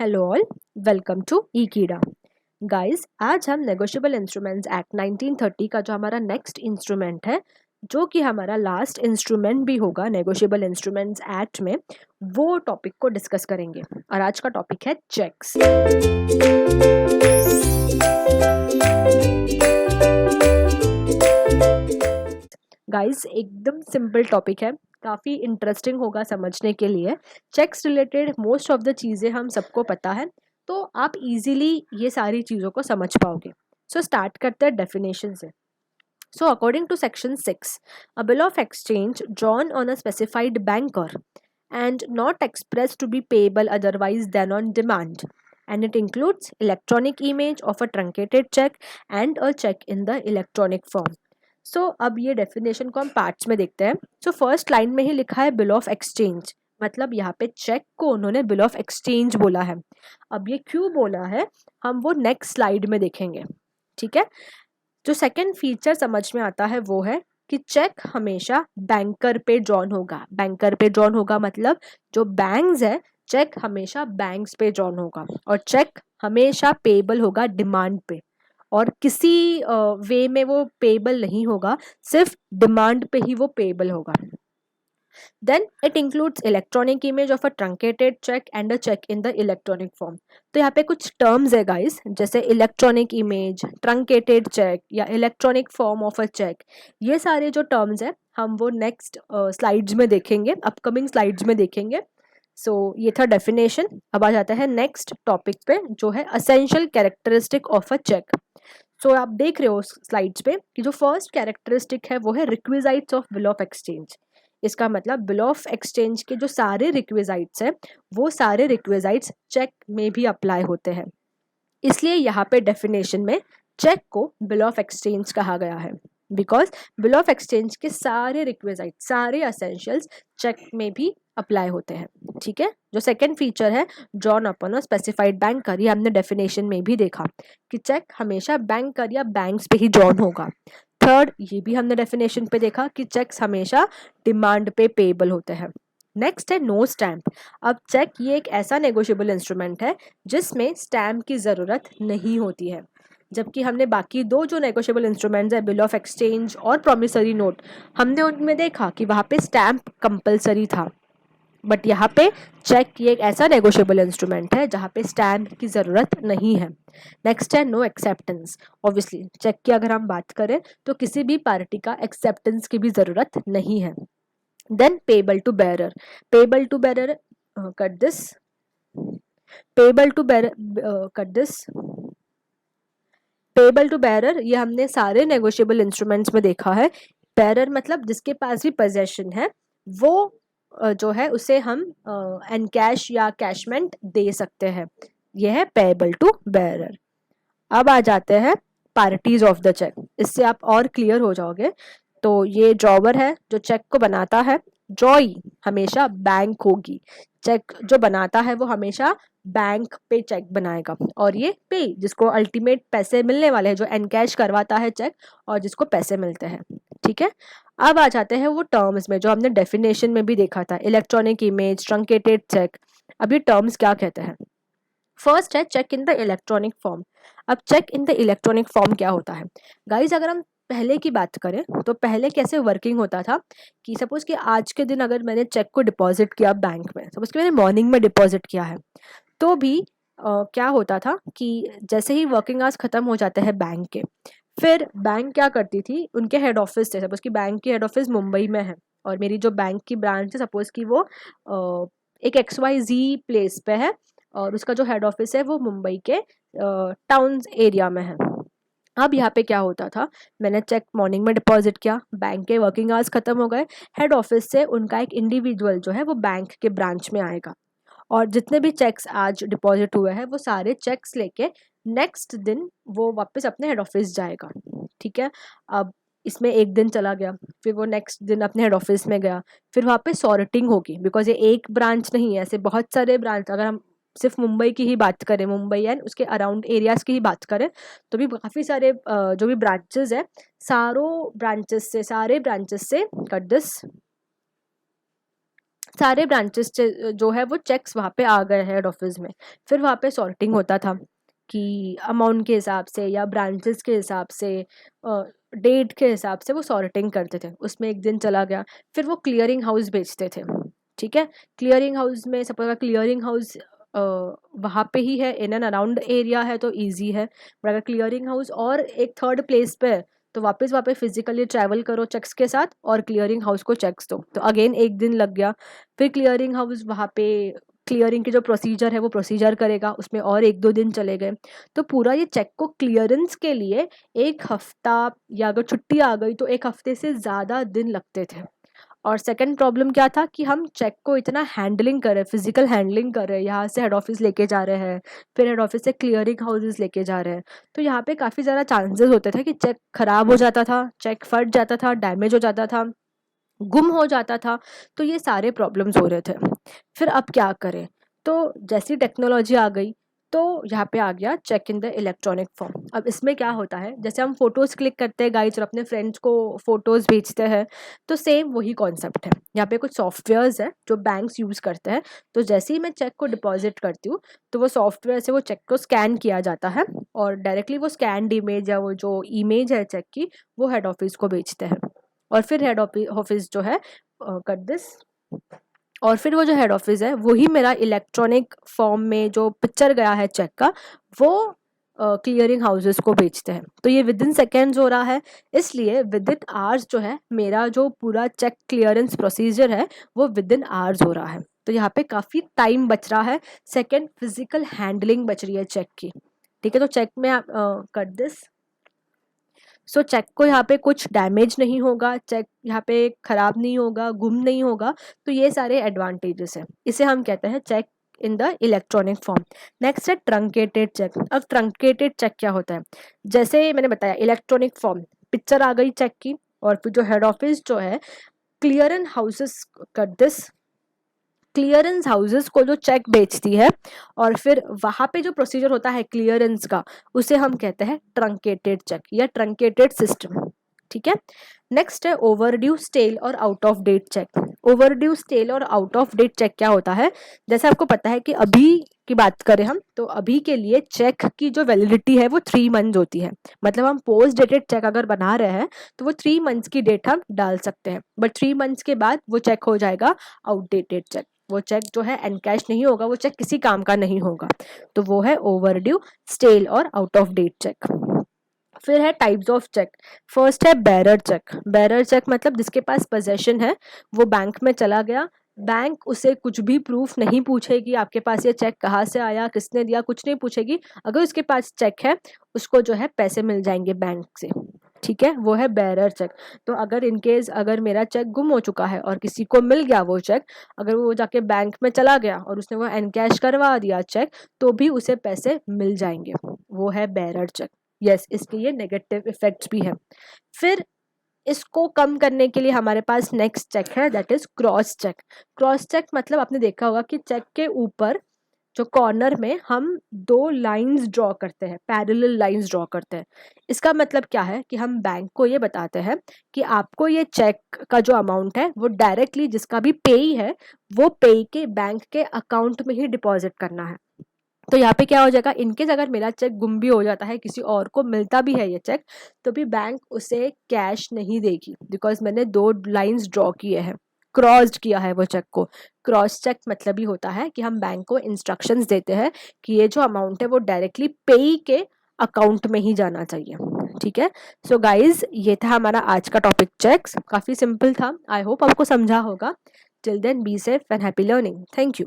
Hello all, welcome to ई कीड़ा। Guys, आज हम नेगोशिएबल इंस्ट्रूमेंट्स एक्ट 1930 का जो हमारा नेक्स्ट इंस्ट्रूमेंट है, जो कि हमारा लास्ट इंस्ट्रूमेंट भी होगा नेगोशिएबल इंस्ट्रूमेंट्स एक्ट में, वो टॉपिक को डिस्कस करेंगे। और आज का टॉपिक है चेक्स। गाइस, एकदम सिंपल टॉपिक है, काफ़ी इंटरेस्टिंग होगा समझने के लिए। Cheques related most of the चीज़ें हम सबको पता है, तो आप इजीली ये सारी चीज़ों को समझ पाओगे। सो स्टार्ट करते हैं डेफिनेशन से। So, according to Section 6, a bill of exchange drawn on a specified banker and not expressed to be payable otherwise than on demand. And it includes electronic image of a truncated check and a check in the electronic form. So, अब ये definition को हम parts में देखते हैं। So, first line में ही लिखा है बिल ऑफ एक्सचेंज, मतलब यहाँ पे चेक को उन्होंने बिल ऑफ एक्सचेंज बोला है। अब ये क्यों बोला है, हम वो नेक्स्ट स्लाइड में देखेंगे। ठीक है। जो सेकंड फीचर समझ में आता है वो है कि चेक हमेशा बैंकर पे ड्रॉन होगा। बैंकर पे ड्रॉन होगा मतलब जो बैंक्स है, चेक हमेशा बैंक्स पे ड्रॉन होगा, और चेक हमेशा पेबल होगा डिमांड पे, और किसी वे में वो पेबल नहीं होगा, सिर्फ डिमांड पे ही वो पेबल होगा। Then it includes electronic image of a truncated check and a check in the electronic form. तो यहाँ पे कुछ टर्म्स है गाइस, जैसे इलेक्ट्रॉनिक इमेज, ट्रंकेटेड चेक या electronic form of a cheque. ये सारे जो टर्म्स है हम वो नेक्स्ट स्लाइड्स में देखेंगे, अपकमिंग स्लाइड्स में देखेंगे। सो ये था डेफिनेशन। अब आ जाता है नेक्स्ट टॉपिक पे, जो है essential characteristic of a cheque. So आप देख रहे हो स्लाइड्स पे कि जो फर्स्ट कैरेक्टरिस्टिक है वो है requisites of bill of exchange. इसका मतलब बिल ऑफ एक्सचेंज के जो सारे रिक्विजाइट्स हैं, वो सारे रिक्विजाइट्स चेक में भी अप्लाई होते हैं। इसलिए यहाँ पे डेफिनेशन में चेक को बिल ऑफ एक्सचेंज कहा गया है, बिकॉज बिल ऑफ एक्सचेंज के सारे रिक्विजाइट, सारे असेंशियल्स चेक में भी अप्लाई होते हैं। ठीक है। जो सेकंड फीचर है drawn upon a specified banker, ये हमने डेफिनेशन में भी देखा कि चेक हमेशा बैंकर या बैंक्स पे ही ड्रॉन होगा। थर्ड, ये भी हमने डेफिनेशन पे देखा कि चेक्स हमेशा डिमांड पे पेबल होते हैं। नेक्स्ट है नो स्टैम्प। अब चेक ये एक ऐसा नेगोशिएबल इंस्ट्रूमेंट है जिसमें स्टैम्प की ज़रूरत नहीं होती है, जबकि हमने बाकी दो जो नेगोशिएबल इंस्ट्रूमेंट्स है, बिल ऑफ एक्सचेंज और प्रॉमिसरी नोट, हमने उनमें देखा कि वहाँ पे स्टैम्प कंपलसरी था। बट यहाँ पे चेक ये एक ऐसा नेगोशिएबल इंस्ट्रूमेंट है जहाँ पे स्टैम्प की ज़रूरत नहीं है। नेक्स्ट है नो एक्सेप्टेंस। ऑब्वियसली चेक की अगर हम बात करें तो किसी भी पार्टी का एक्सेप्टेंस की भी ज़रूरत नहीं है। Then payable to bearer. Payable to bearer, cut this, payable to bearer, cut this, payable to bearer, ये हमने सारे नेगोशिएबल इंस्ट्रूमेंट्स में देखा है। बेरर मतलब जिसके पास भी पोजेशन है, वो जो है उसे हम एनकैश या कैशमेंट दे सकते हैं। यह है पेबल टू बेरर। अब आ जाते हैं पार्टीज ऑफ द चेक, इससे आप और क्लियर हो जाओगे। तो ये ड्रॉवर है जो चेक को बनाता है। ड्रॉई हमेशा बैंक होगी, चेक जो बनाता है वो हमेशा बैंक पे चेक बनाएगा। और ये पे, जिसको अल्टीमेट पैसे मिलने वाले हैं, जो एनकैश करवाता है चेक और जिसको पैसे मिलते हैं। ठीक है। अब आ जाते हैं वो टर्म्स में जो हमने डेफिनेशन में भी देखा था, इलेक्ट्रॉनिक इमेज, ट्रंकेटेड चेक। अब ये टर्म्स क्या कहते हैं? फर्स्ट है cheque in the electronic form. अब cheque in the electronic form क्या होता है गाइज? अगर हम पहले की बात करें तो पहले कैसे वर्किंग होता था कि सपोज कि आज के दिन अगर मैंने चेक को डिपॉजिट किया बैंक में, सपोज कि मैंने मॉर्निंग में डिपॉजिट किया है, तो भी क्या होता था कि जैसे ही वर्किंग आवर्स खत्म हो जाते हैं बैंक के, फिर बैंक क्या करती थी, उनके हेड ऑफिस से, सपोज कि बैंक की हेड ऑफिस मुंबई में है और मेरी जो बैंक की ब्रांच है सपोज कि वो एक XYZ प्लेस पे है और उसका जो हेड ऑफिस है वो मुंबई के टाउन एरिया में है। अब यहाँ पे क्या होता था, मैंने चेक मॉर्निंग में डिपॉजिट किया, बैंक के वर्किंग आवर्स खत्म हो गए, हेड ऑफिस से उनका एक इंडिविजुअल जो है वो बैंक के ब्रांच में आएगा और जितने भी चेक्स आज डिपॉजिट हुए हैं वो सारे चेक्स लेके नेक्स्ट दिन वो वापस अपने हेड ऑफिस जाएगा। ठीक है। अब इसमें एक दिन चला गया, फिर वो नेक्स्ट दिन अपने हेड ऑफिस में गया, फिर वहाँ पे सॉर्टिंग होगी, बिकॉज ये एक ब्रांच नहीं है, ऐसे बहुत सारे ब्रांच, अगर हम सिर्फ मुंबई की ही बात करें, मुंबई एंड उसके अराउंड एरियाज की ही बात करें, तो भी काफ़ी सारे जो भी ब्रांचेस है, सारे ब्रांचेस से कट दिस, सारे ब्रांचेस जो है वो चेक्स वहाँ पे आ गए हैं हेड ऑफिस में। फिर वहाँ पे सॉर्टिंग होता था कि अमाउंट के हिसाब से या ब्रांचेस के हिसाब से, डेट के हिसाब से वो सॉर्टिंग करते थे। उसमें एक दिन चला गया, फिर वो क्लियरिंग हाउस बेचते थे। ठीक है, क्लियरिंग हाउस में सपोज क्लियरिंग हाउस वहाँ पे ही है, इन एंड अराउंड एरिया है तो इजी है। बट अगर क्लियरिंग हाउस और एक थर्ड प्लेस पे है तो वापस वापस फिजिकली ट्रैवल करो चेक्स के साथ और क्लियरिंग हाउस को चेक्स दो, तो अगेन एक दिन लग गया। फिर क्लियरिंग हाउस वहाँ पे क्लियरिंग की जो प्रोसीजर है वो प्रोसीजर करेगा, उसमें और 1-2 दिन चले गए। तो पूरा ये चेक को क्लियरेंस के लिए 1 हफ्ता, या अगर छुट्टी आ गई तो 1 हफ्ते से ज़्यादा दिन लगते थे। और सेकंड प्रॉब्लम क्या था कि हम चेक को इतना हैंडलिंग कर रहे हैं, फिजिकल हैंडलिंग कर रहे हैं, यहाँ से हेड ऑफिस लेके जा रहे हैं, फिर हेड ऑफिस से क्लियरिंग हाउसेस लेके जा रहे हैं। तो यहाँ पे काफ़ी ज़्यादा चांसेस होते थे कि चेक खराब हो जाता था, चेक फट जाता था, डैमेज हो जाता था, गुम हो जाता था। तो ये सारे प्रॉब्लम्स हो रहे थे। फिर अब क्या करें? तो जैसी टेक्नोलॉजी आ गई तो यहाँ पे आ गया cheque in the electronic form. अब इसमें क्या होता है, जैसे हम फोटोज़ क्लिक करते हैं गाइज और अपने फ्रेंड्स को फोटोज़ भेजते हैं, तो सेम वही कॉन्सेप्ट है। यहाँ पे कुछ सॉफ्टवेयर्स हैं जो बैंक्स यूज़ करते हैं। तो जैसे ही मैं चेक को डिपॉजिट करती हूँ तो वो सॉफ्टवेयर से वो चेक को स्कैन किया जाता है और डायरेक्टली वो स्कैन्ड इमेज या वो जो इमेज है चेक की वो हेड ऑफिस को भेजते हैं। और फिर हेड ऑफिस जो है कर दिस, और फिर वो जो हेड ऑफिस है वही मेरा इलेक्ट्रॉनिक फॉर्म में जो पिक्चर गया है चेक का वो क्लियरिंग हाउसेस को बेचते हैं। तो ये विद इन सेकेंड्स हो रहा है, इसलिए विद इन आवर्स जो है मेरा जो पूरा चेक क्लियरेंस प्रोसीजर है वो विद इन आवर्स हो रहा है। तो यहाँ पे काफ़ी टाइम बच रहा है, सेकेंड फिजिकल हैंडलिंग बच रही है चेक की। ठीक है, तो चेक में आप कर दिस। सो चेक को यहाँ पे कुछ डैमेज नहीं होगा, चेक यहाँ पे खराब नहीं होगा, गुम नहीं होगा। तो ये सारे एडवांटेजेस हैं, इसे हम कहते हैं cheque in the electronic form. Next है ट्रंकेटेड चेक। अब ट्रंकेटेड चेक क्या होता है, जैसे मैंने बताया इलेक्ट्रॉनिक फॉर्म, पिक्चर आ गई चेक की, और फिर जो हेड ऑफिस जो है क्लियरेंस हाउसेस कर दिस, क्लियरेंस हाउसेस को जो चेक बेचती है और फिर वहाँ पे जो प्रोसीजर होता है क्लियरेंस का उसे हम कहते हैं ट्रंकेटेड चेक या ट्रंकेटेड सिस्टम। ठीक है, नेक्स्ट है ओवरड्यू, स्टेल और out of date cheque. Overdue, stale और आउट ऑफ डेट चेक क्या होता है, जैसे आपको पता है कि अभी की बात करें हम तो अभी के लिए चेक की जो वैलिडिटी है वो 3 मंथ्स होती है। मतलब हम पोस्ट डेटेड चेक अगर बना रहे हैं तो वो 3 मंथ्स की डेट हम डाल सकते हैं, बट 3 मंथ्स के बाद वो चेक हो जाएगा आउटडेटेड चेक। वो चेक जो है एनकैश नहीं होगा, वो चेक किसी काम का नहीं होगा। तो वो है ओवरड्यू, स्टेल और आउट ऑफ डेट चेक। फिर है टाइप्स ऑफ चेक। फर्स्ट है बेरर चेक। बेरर चेक मतलब जिसके पास पोजेशन है, वो बैंक में चला गया, बैंक उसे कुछ भी प्रूफ नहीं पूछेगी आपके पास ये चेक कहाँ से आया, किसने दिया, कुछ नहीं पूछेगी। अगर उसके पास चेक है उसको जो है पैसे मिल जाएंगे बैंक से। ठीक है, वो है बेरर चेक। तो अगर इनकेस अगर मेरा चेक गुम हो चुका है और किसी को मिल गया वो चेक, अगर वो जाके बैंक में चला गया और उसने वो एनकैश करवा दिया चेक, तो भी उसे पैसे मिल जाएंगे। वो है बेरर चेक। यस, इसके ये नेगेटिव इफेक्ट्स भी है। फिर इसको कम करने के लिए हमारे पास नेक्स्ट चेक है, that is cross cheque. Cross cheque मतलब आपने देखा होगा कि चेक के ऊपर जो कॉर्नर में हम 2 लाइंस ड्रॉ करते हैं, पैरेलल लाइंस ड्रॉ करते हैं। इसका मतलब क्या है कि हम बैंक को ये बताते हैं कि आपको ये चेक का जो अमाउंट है वो डायरेक्टली जिसका भी पेई है वो पेई के बैंक के अकाउंट में ही डिपॉजिट करना है। तो यहाँ पे क्या हो जाएगा, इनकेस अगर मेरा चेक गुम भी हो जाता है, किसी और को मिलता भी है ये चेक, तो भी बैंक उसे कैश नहीं देगी, बिकॉज मैंने 2 लाइंस ड्रॉ किए हैं, क्रॉस्ड किया है वो चेक को। क्रॉस चेक मतलब ही होता है कि हम बैंक को इंस्ट्रक्शंस देते हैं कि ये जो अमाउंट है वो डायरेक्टली पेई के अकाउंट में ही जाना चाहिए। ठीक है, सो गाइज ये था हमारा आज का टॉपिक चेक्स। काफ़ी सिंपल था, आई होप आपको समझा होगा। Till then be safe and happy learning. Thank you.